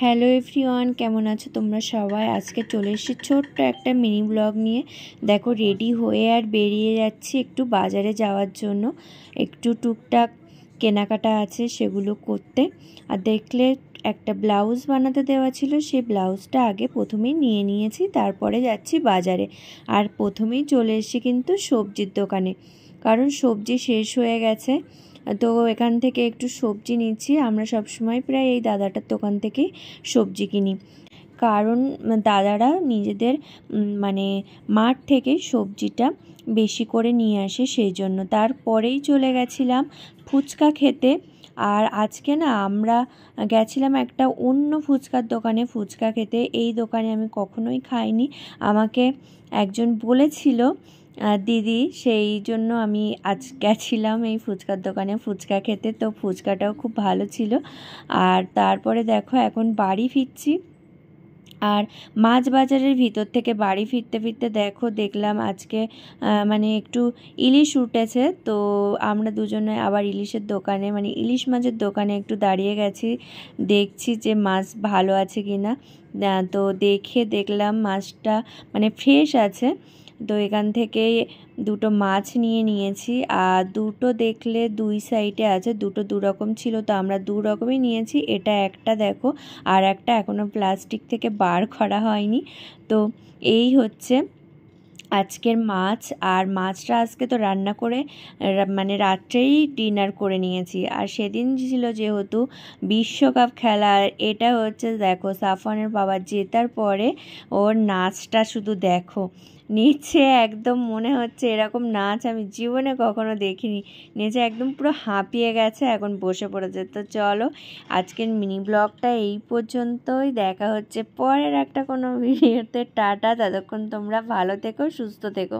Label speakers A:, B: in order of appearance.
A: Hello everyone, কেমন আছো তোমরা সবাই? আজকে চলে এসেছি ছোট্ট একটা মিনি ব্লগ নিয়ে। দেখো রেডি হয়ে আর বেরিয়ে যাচ্ছি একটু বাজারে যাওয়ার জন্য। একটু টুকটাক কেনাকাটা আছে সেগুলো করতে। আর দেখলে একটা ব্লাউজ বানাতে দেওয়া ছিল, সেই ব্লাউজটা আগে প্রথমেই নিয়ে নিয়েছি, তারপরে যাচ্ছি বাজারে। আর প্রথমেই চলে এসেছি কিন্তু সবজির দোকানে, কারণ সবজি শেষ হয়ে গেছে। তো এখান থেকে একটু সবজি নিচ্ছি। আমরা সব সময় প্রায় এই দাদাটার দোকান থেকেই সবজি কিনি, কারণ দাদারা নিজেদের মানে মাঠ থেকে সবজিটা বেশি করে নিয়ে আসে, সেই জন্য। তারপরেই চলে গেছিলাম ফুচকা খেতে। আর আজকে না আমরা গেছিলাম একটা অন্য ফুচকার দোকানে ফুচকা খেতে। এই দোকানে আমি কখনোই খাইনি, আমাকে একজন বলেছিল দিদি, সেই জন্য আমি আজ গেছিলাম এই ফুচকার দোকানে ফুচকা খেতে। তো ফুচকাটাও খুব ভালো ছিল। আর তারপরে দেখো এখন বাড়ি ফিরছি। আর মাছ বাজারের ভিতর থেকে বাড়ি ফিরতে ফিরতে দেখলাম আজকে মানে একটু ইলিশ উঠেছে। তো আমরা দুজনে আবার ইলিশের দোকানে, মানে ইলিশ মাছের দোকানে একটু দাঁড়িয়ে গেছি, দেখছি যে মাছ ভালো আছে কি না। তো দেখলাম মাছটা মানে ফ্রেশ আছে। তো এখান থেকে দুটো মাছ নিয়ে নিয়েছি। আর দুটো দেখলে দুই সাইডে আছে, দুটো দু রকম ছিল, তো আমরা দু রকমই নিয়েছি। এটা একটা দেখো, আর একটা এখনও প্লাস্টিক থেকে বার করা হয়নি। তো এই হচ্ছে আজকের মাছ। আর মাছটা আজকে তো রান্না করে মানে রাত্রেই ডিনার করে নিয়েছি। আর সেদিন ছিল যেহেতু বিশ্বকাপ খেলা, আর এটা হচ্ছে দেখো সাফওয়ানের বাবা জেতার পরে ওর নাচটা শুধু দেখো, নিচে একদম মনে হচ্ছে এরকম নাচ আমি জীবনে কখনো দেখিনি। নিচে একদম পুরো হাঁপিয়ে গেছে, এখন বসে পড়েছে। তো চলো আজকের মিনি ব্লগটা এই পর্যন্তই, দেখা হচ্ছে পরের একটা কোনো ভিডিওতে। টাটা, ততক্ষণ তোমরা ভালো থেকো, সুস্থ থেকো।